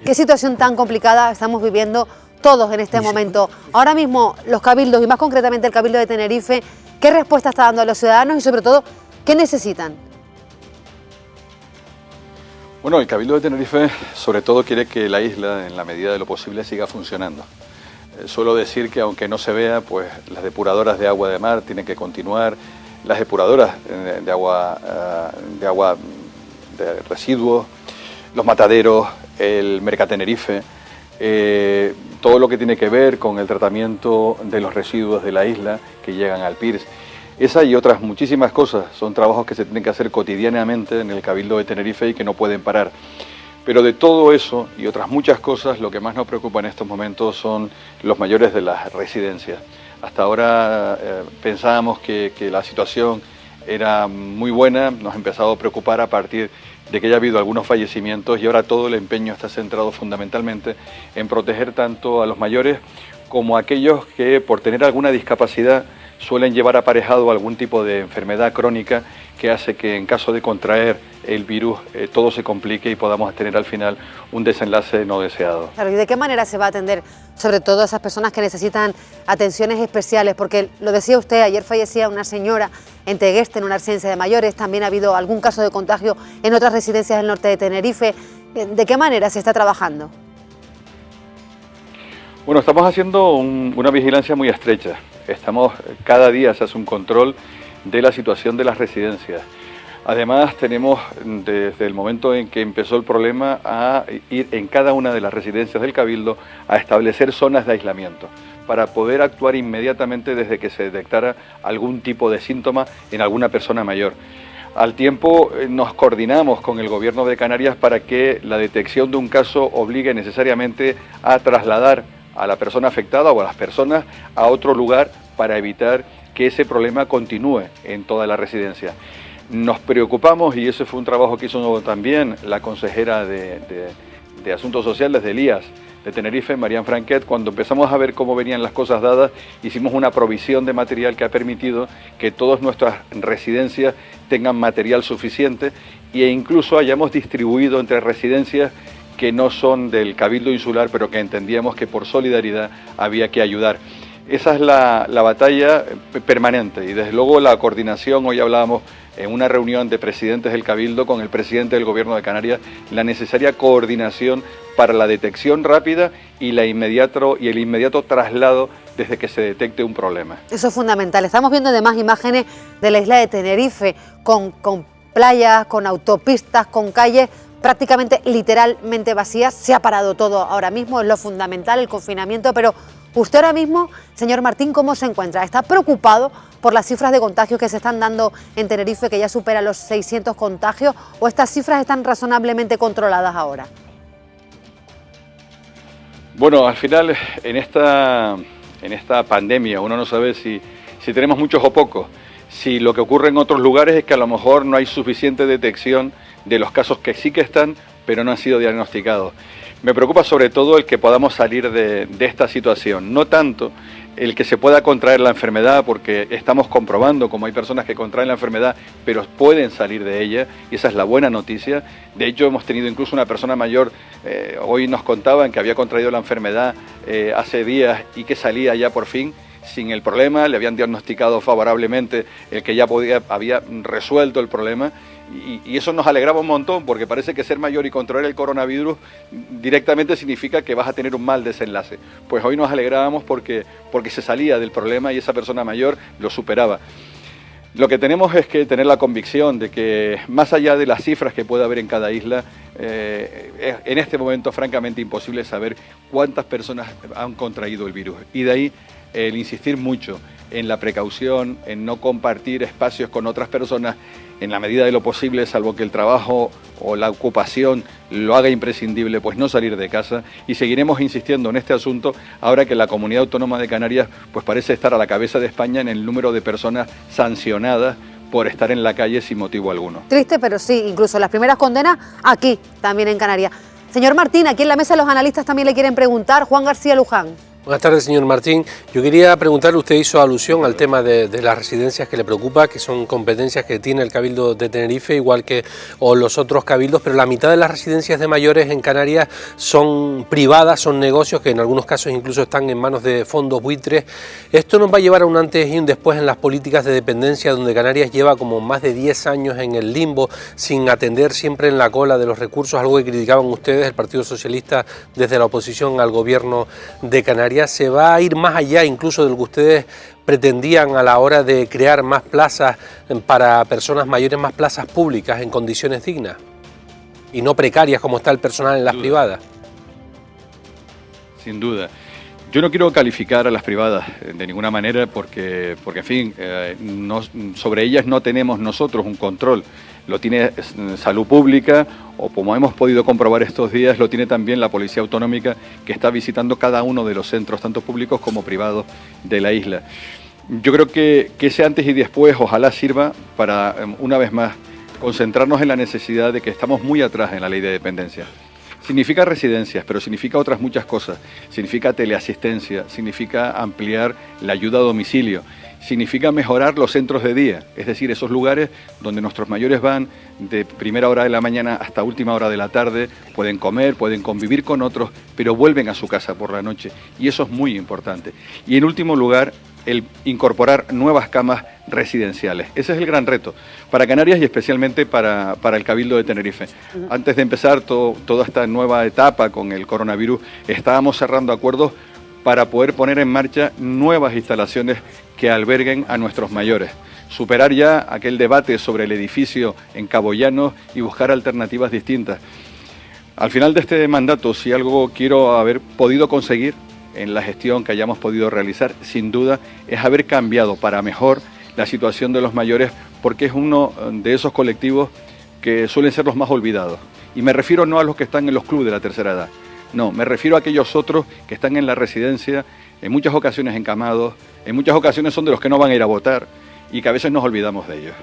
Qué situación tan complicada estamos viviendo todos en este momento. Ahora mismo los cabildos, y más concretamente el Cabildo de Tenerife, ¿qué respuesta está dando a los ciudadanos y sobre todo qué necesitan? Bueno, el Cabildo de Tenerife sobre todo quiere que la isla, en la medida de lo posible, siga funcionando. Suelo decir que aunque no se vea, pues las depuradoras de agua de mar tienen que continuar, las depuradoras de agua de residuos, los mataderos, el Mercatenerife, todo lo que tiene que ver con el tratamiento de los residuos de la isla que llegan al PIRS. Esa y otras muchísimas cosas son trabajos que se tienen que hacer cotidianamente en el Cabildo de Tenerife y que no pueden parar. Pero de todo eso y otras muchas cosas, lo que más nos preocupa en estos momentos son los mayores de las residencias. Hasta ahora pensábamos que la situación era muy buena, nos ha empezado a preocupar a partir de que haya habido algunos fallecimientos y ahora todo el empeño está centrado fundamentalmente en proteger tanto a los mayores como a aquellos que por tener alguna discapacidad suelen llevar aparejado algún tipo de enfermedad crónica que hace que en caso de contraer el virus todo se complique y podamos tener al final un desenlace no deseado. Claro, ¿y de qué manera se va a atender sobre todo a esas personas que necesitan atenciones especiales? Porque lo decía usted, ayer fallecía una señora en Tegueste, en una residencia de mayores, también ha habido algún caso de contagio en otras residencias del norte de Tenerife. ¿De qué manera se está trabajando? Bueno, estamos haciendo una vigilancia muy estrecha. Cada día se hace un control de la situación de las residencias. Además, tenemos desde el momento en que empezó el problema a ir en cada una de las residencias del Cabildo a establecer zonas de aislamiento para poder actuar inmediatamente desde que se detectara algún tipo de síntoma en alguna persona mayor. Al tiempo nos coordinamos con el Gobierno de Canarias para que la detección de un caso obligue necesariamente a trasladar a la persona afectada o a las personas a otro lugar para evitar que ese problema continúe en toda la residencia. Nos preocupamos, y ese fue un trabajo que hizo también la consejera de Asuntos Sociales del IAS de Tenerife, Marian Franquet, cuando empezamos a ver cómo venían las cosas dadas, hicimos una provisión de material que ha permitido que todas nuestras residencias tengan material suficiente e incluso hayamos distribuido entre residencias que no son del Cabildo Insular, pero que entendíamos que por solidaridad había que ayudar. Esa es la batalla permanente y desde luego la coordinación. Hoy hablábamos en una reunión de presidentes del Cabildo con el presidente del Gobierno de Canarias, la necesaria coordinación para la detección rápida y el inmediato traslado desde que se detecte un problema. Eso es fundamental. Estamos viendo además imágenes de la isla de Tenerife con playas, con autopistas, con calles prácticamente literalmente vacías. Se ha parado todo ahora mismo, es lo fundamental, el confinamiento, pero usted ahora mismo, señor Martín, ¿cómo se encuentra? ¿Está preocupado por las cifras de contagios que se están dando en Tenerife, que ya supera los 600 contagios, o estas cifras están razonablemente controladas ahora? Bueno, al final en esta pandemia uno no sabe si tenemos muchos o pocos. Si lo que ocurre en otros lugares es que a lo mejor no hay suficiente detección de los casos que sí que están, pero no han sido diagnosticados. Me preocupa sobre todo el que podamos salir de esta situación, no tanto el que se pueda contraer la enfermedad, porque estamos comprobando como hay personas que contraen la enfermedad, pero pueden salir de ella, y esa es la buena noticia. De hecho, hemos tenido incluso una persona mayor, hoy nos contaban que había contraído la enfermedad hace días y que salía ya por fin sin el problema, le habían diagnosticado favorablemente el que ya había resuelto el problema, y eso nos alegraba un montón, porque parece que ser mayor y controlar el coronavirus directamente significa que vas a tener un mal desenlace. Pues hoy nos alegrábamos porque se salía del problema y esa persona mayor lo superaba. Lo que tenemos es que tener la convicción de que más allá de las cifras que pueda haber en cada isla, en este momento francamente imposible saber cuántas personas han contraído el virus, y de ahí el insistir mucho en la precaución, en no compartir espacios con otras personas en la medida de lo posible, salvo que el trabajo o la ocupación lo haga imprescindible, pues no salir de casa, y seguiremos insistiendo en este asunto ahora que la Comunidad Autónoma de Canarias pues parece estar a la cabeza de España en el número de personas sancionadas por estar en la calle sin motivo alguno. Triste, pero sí, incluso las primeras condenas aquí, también en Canarias. Señor Martín, aquí en la mesa los analistas también le quieren preguntar. Juan García Luján. Buenas tardes, señor Martín. Yo quería preguntarle, usted hizo alusión al tema de las residencias que le preocupa, que son competencias que tiene el Cabildo de Tenerife, igual que los otros cabildos, pero la mitad de las residencias de mayores en Canarias son privadas, son negocios que en algunos casos incluso están en manos de fondos buitres. Esto nos va a llevar a un antes y un después en las políticas de dependencia, donde Canarias lleva como más de 10 años en el limbo, sin atender, siempre en la cola de los recursos, algo que criticaban ustedes, el Partido Socialista, desde la oposición al gobierno de Canarias. ¿Se va a ir más allá incluso de lo que ustedes pretendían a la hora de crear más plazas para personas mayores, más plazas públicas en condiciones dignas y no precarias como está el personal en las privadas? Sin duda. Yo no quiero calificar a las privadas de ninguna manera porque en fin, sobre ellas no tenemos nosotros un control. Lo tiene Salud Pública o, como hemos podido comprobar estos días, lo tiene también la Policía Autonómica, que está visitando cada uno de los centros, tanto públicos como privados, de la isla. Yo creo que ese antes y después ojalá sirva para, una vez más, concentrarnos en la necesidad de que estamos muy atrás en la ley de dependencia. Significa residencias, pero significa otras muchas cosas. Significa teleasistencia, significa ampliar la ayuda a domicilio, significa mejorar los centros de día, es decir, esos lugares donde nuestros mayores van de primera hora de la mañana hasta última hora de la tarde, pueden comer, pueden convivir con otros, pero vuelven a su casa por la noche, y eso es muy importante. Y en último lugar, el incorporar nuevas camas residenciales. Ese es el gran reto para Canarias y especialmente para el Cabildo de Tenerife. Antes de empezar toda esta nueva etapa con el coronavirus, estábamos cerrando acuerdos para poder poner en marcha nuevas instalaciones que alberguen a nuestros mayores. Superar ya aquel debate sobre el edificio en Cabo Llano y buscar alternativas distintas. Al final de este mandato, si algo quiero haber podido conseguir en la gestión que hayamos podido realizar, sin duda, es haber cambiado para mejor la situación de los mayores, porque es uno de esos colectivos que suelen ser los más olvidados. Y me refiero no a los que están en los clubes de la tercera edad, no, me refiero a aquellos otros que están en la residencia, en muchas ocasiones encamados, en muchas ocasiones son de los que no van a ir a votar y que a veces nos olvidamos de ellos.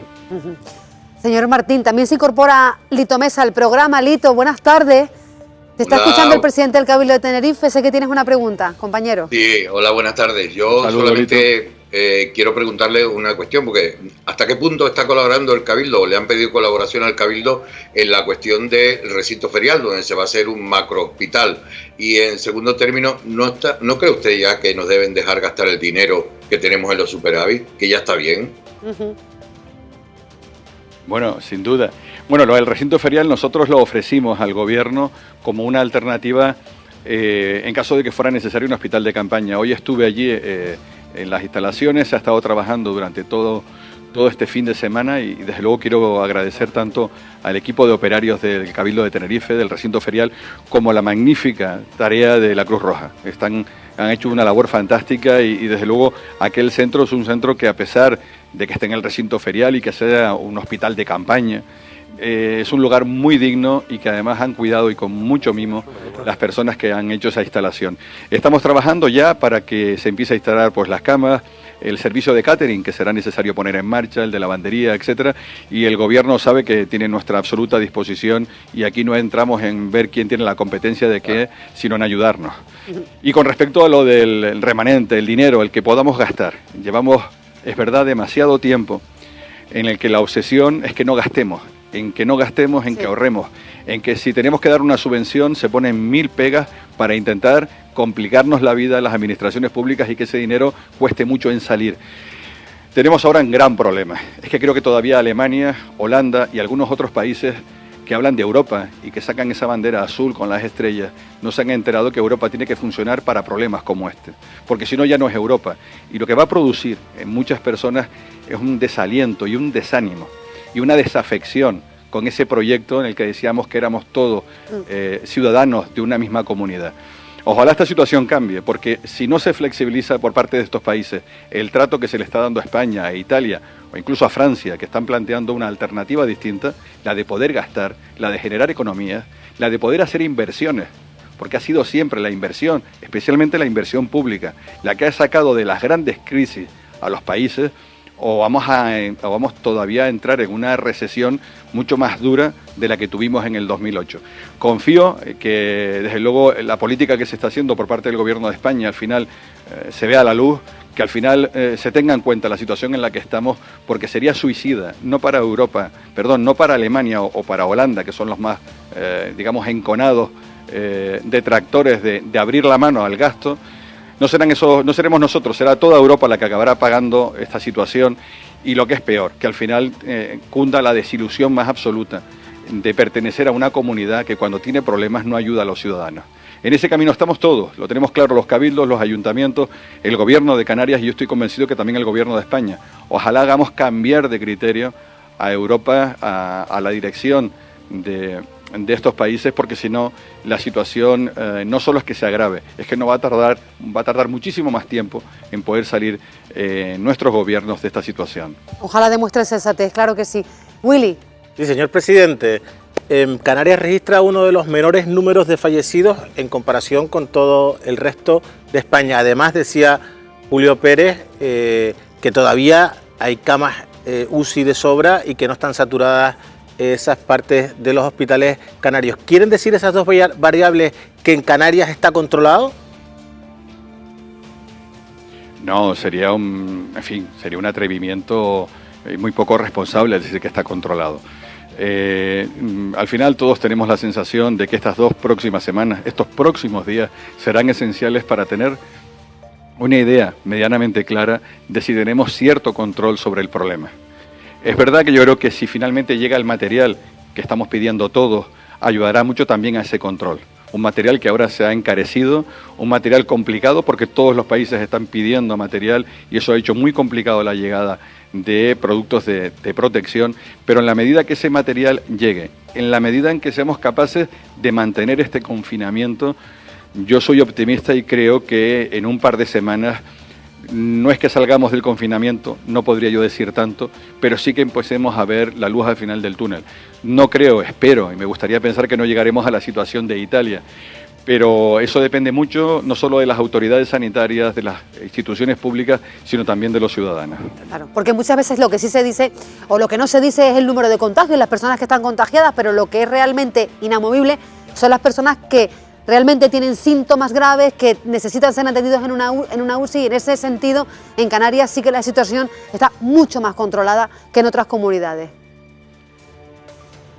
Señor Martín, también se incorpora Lito Mesa al programa. Lito, buenas tardes. Te está escuchando el presidente del Cabildo de Tenerife, sé que tienes una pregunta, compañero. Sí, hola, buenas tardes. Yo solamente quiero preguntarle una cuestión, porque ¿hasta qué punto está colaborando el Cabildo o le han pedido colaboración al Cabildo en la cuestión del recinto ferial, donde se va a hacer un macro hospital? Y en segundo término, ¿no cree usted ya que nos deben dejar gastar el dinero que tenemos en los superávit, que ya está bien? Bueno, sin duda. Bueno, lo del recinto ferial nosotros lo ofrecimos al gobierno como una alternativa en caso de que fuera necesario un hospital de campaña. Hoy estuve allí en las instalaciones, se ha estado trabajando durante todo este fin de semana y desde luego quiero agradecer tanto al equipo de operarios del Cabildo de Tenerife, del recinto ferial, como la magnífica tarea de la Cruz Roja. Han hecho una labor fantástica y desde luego aquel centro es un centro que, a pesar de que esté en el recinto ferial y que sea un hospital de campaña, es un lugar muy digno y que además han cuidado y con mucho mimo las personas que han hecho esa instalación. Estamos trabajando ya para que se empiece a instalar pues las camas, el servicio de catering que será necesario poner en marcha, el de lavandería, etcétera, y el gobierno sabe que tiene nuestra absoluta disposición y aquí no entramos en ver quién tiene la competencia de qué, sino en ayudarnos. Y con respecto a lo del remanente, el dinero, el que podamos gastar, llevamos, es verdad, demasiado tiempo en el que la obsesión es que no gastemos, en que que ahorremos, en que si tenemos que dar una subvención se ponen 1000 pegas para intentar complicarnos la vida a las administraciones públicas y que ese dinero cueste mucho en salir. Tenemos ahora un gran problema, es que creo que todavía Alemania, Holanda y algunos otros países que hablan de Europa y que sacan esa bandera azul con las estrellas, no se han enterado que Europa tiene que funcionar para problemas como este, porque si no ya no es Europa. Y lo que va a producir en muchas personas es un desaliento y un desánimo y una desafección con ese proyecto en el que decíamos que éramos todos ciudadanos de una misma comunidad. Ojalá esta situación cambie, porque si no se flexibiliza por parte de estos países el trato que se le está dando a España, a Italia o incluso a Francia, que están planteando una alternativa distinta, la de poder gastar, la de generar economías, la de poder hacer inversiones, porque ha sido siempre la inversión, especialmente la inversión pública, la que ha sacado de las grandes crisis a los países. o vamos todavía a entrar en una recesión mucho más dura de la que tuvimos en el 2008. Confío que, desde luego, la política que se está haciendo por parte del Gobierno de España al final se vea a la luz, que al final se tenga en cuenta la situación en la que estamos, porque sería suicida, no para Europa, perdón, no para Alemania o para Holanda, que son los más, digamos, enconados detractores de abrir la mano al gasto. No seremos nosotros, será toda Europa la que acabará pagando esta situación, y lo que es peor, que al final cunda la desilusión más absoluta de pertenecer a una comunidad que cuando tiene problemas no ayuda a los ciudadanos. En ese camino estamos todos, lo tenemos claro los cabildos, los ayuntamientos, el Gobierno de Canarias, y yo estoy convencido que también el Gobierno de España. Ojalá hagamos cambiar de criterio a Europa, a la dirección de estos países, porque si no, la situación no solo es que se agrave, es que va a tardar muchísimo más tiempo en poder salir nuestros gobiernos de esta situación. Ojalá demuestre sensatez, claro que sí. Willy. Sí, señor presidente, Canarias registra uno de los menores números de fallecidos en comparación con todo el resto de España. Además, decía Julio Pérez que todavía hay camas UCI de sobra y que no están saturadas esas partes de los hospitales canarios. ¿Quieren decir esas dos variables que en Canarias está controlado? No, sería un atrevimiento muy poco responsable decir que está controlado. Al final todos tenemos la sensación de que estas 2 próximas semanas, estos próximos días, serán esenciales para tener una idea medianamente clara de si tenemos cierto control sobre el problema. Es verdad que yo creo que si finalmente llega el material que estamos pidiendo todos, ayudará mucho también a ese control. Un material que ahora se ha encarecido, un material complicado porque todos los países están pidiendo material y eso ha hecho muy complicado la llegada de productos de protección, pero en la medida que ese material llegue, en la medida en que seamos capaces de mantener este confinamiento, yo soy optimista y creo que en un par de semanas, no es que salgamos del confinamiento, no podría yo decir tanto, pero sí que empecemos a ver la luz al final del túnel. No creo, espero, y me gustaría pensar que no llegaremos a la situación de Italia, pero eso depende mucho, no solo de las autoridades sanitarias, de las instituciones públicas, sino también de los ciudadanos. Claro, porque muchas veces lo que sí se dice, o lo que no se dice, es el número de contagios, las personas que están contagiadas, pero lo que es realmente inamovible son las personas que realmente tienen síntomas graves, que necesitan ser atendidos en una UCI, y en ese sentido, en Canarias sí que la situación está mucho más controlada que en otras comunidades.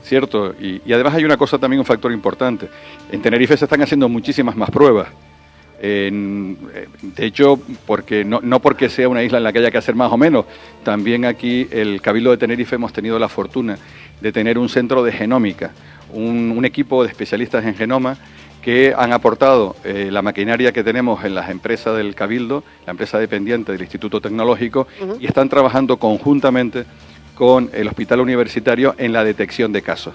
Cierto, y además hay una cosa también, un factor importante. En Tenerife se están haciendo muchísimas más pruebas. De hecho, no porque sea una isla en la que haya que hacer más o menos, también aquí el Cabildo de Tenerife hemos tenido la fortuna de tener un centro de genómica, un equipo de especialistas en genoma que han aportado la maquinaria que tenemos en las empresas del Cabildo, la empresa dependiente del Instituto Tecnológico, y están trabajando conjuntamente con el Hospital Universitario en la detección de casos.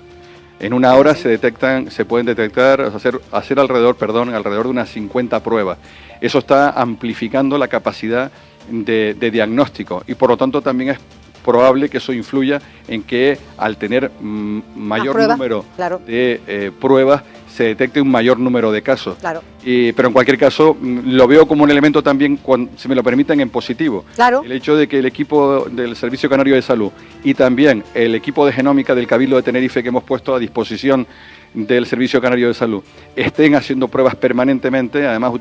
En una hora se pueden detectar, hacer alrededor de unas 50 pruebas. Eso está amplificando la capacidad de diagnóstico y por lo tanto también es probable que eso influya en que al tener mayor número de pruebas se detecte un mayor número de casos. Claro. Pero en cualquier caso lo veo como un elemento también, si me lo permiten, en positivo. Claro. El hecho de que el equipo del Servicio Canario de Salud y también el equipo de genómica del Cabildo de Tenerife que hemos puesto a disposición del Servicio Canario de Salud estén haciendo pruebas permanentemente, además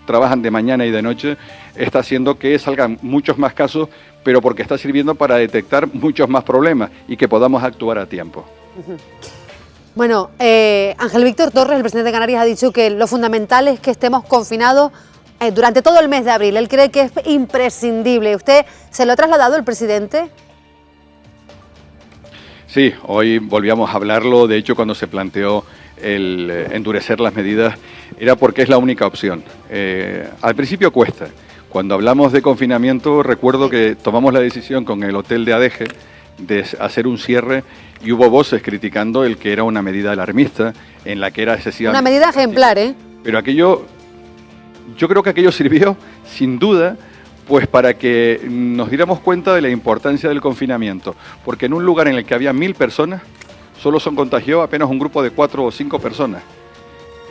trabajan de mañana y de noche, está haciendo que salgan muchos más casos, pero porque está sirviendo para detectar muchos más problemas y que podamos actuar a tiempo. Bueno, Ángel Víctor Torres, el presidente de Canarias, ha dicho que lo fundamental es que estemos confinados durante todo el mes de abril. Él cree que es imprescindible. ¿Usted se lo ha trasladado el presidente? Sí, hoy volvíamos a hablarlo. De hecho, cuando se planteó el endurecer las medidas, era porque es la única opción. Al principio cuesta. Cuando hablamos de confinamiento, recuerdo que tomamos la decisión con el hotel de Adeje de hacer un cierre y hubo voces criticando el que era una medida alarmista, en la que era excesivamente... Una medida ejemplar, ¿eh? Pero yo creo que aquello sirvió, sin duda, pues para que nos diéramos cuenta de la importancia del confinamiento, porque en un lugar en el que había 1000 personas, solo se contagió apenas un grupo de 4 o 5 personas.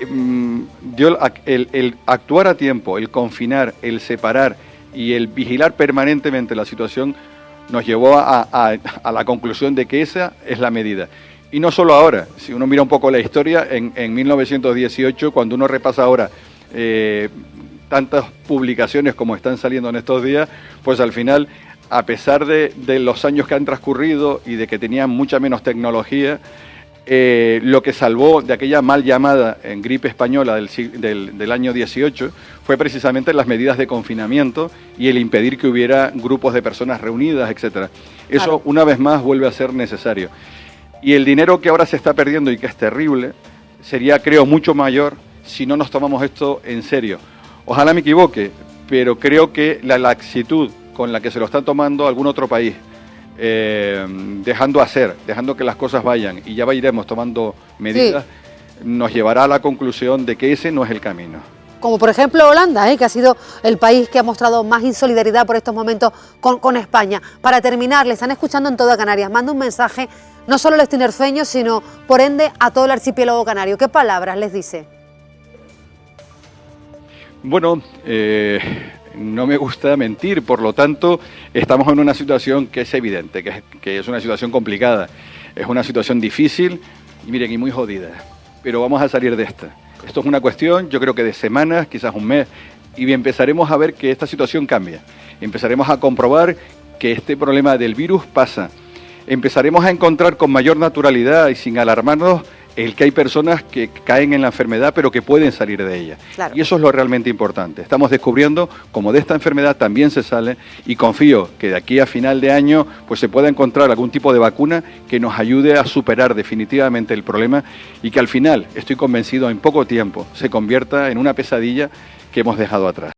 El actuar a tiempo, el confinar, el separar y el vigilar permanentemente la situación nos llevó a la conclusión de que esa es la medida. Y no solo ahora, si uno mira un poco la historia, en 1918, cuando uno repasa ahora tantas publicaciones como están saliendo en estos días, pues al final, a pesar de los años que han transcurrido y de que tenían mucha menos tecnología, lo que salvó de aquella mal llamada gripe española del año 18 fue precisamente las medidas de confinamiento y el impedir que hubiera grupos de personas reunidas, etcétera. Eso, claro, una vez más vuelve a ser necesario. Y el dinero que ahora se está perdiendo y que es terrible, sería, creo, mucho mayor si no nos tomamos esto en serio. Ojalá me equivoque, pero creo que la laxitud con la que se lo está tomando algún otro país, dejando que las cosas vayan y ya iremos tomando medidas, sí, nos llevará a la conclusión de que ese no es el camino. Como por ejemplo Holanda, que ha sido el país que ha mostrado más insolidaridad por estos momentos con España. Para terminar, le están escuchando en toda Canarias. Manda un mensaje no solo a los tinerfeños, sino por ende a todo el archipiélago canario. ¿Qué palabras les dice? Bueno, no me gusta mentir, por lo tanto, estamos en una situación que es evidente, que es una situación complicada, es una situación difícil y miren, y muy jodida, pero vamos a salir de esta. Esto es una cuestión, yo creo que de semanas, quizás un mes, y empezaremos a ver que esta situación cambia. Empezaremos a comprobar que este problema del virus pasa. Empezaremos a encontrar con mayor naturalidad y sin alarmarnos el que hay personas que caen en la enfermedad pero que pueden salir de ella. Claro. Y eso es lo realmente importante. Estamos descubriendo cómo de esta enfermedad también se sale y confío que de aquí a final de año pues se pueda encontrar algún tipo de vacuna que nos ayude a superar definitivamente el problema y que al final, estoy convencido, en poco tiempo se convierta en una pesadilla que hemos dejado atrás.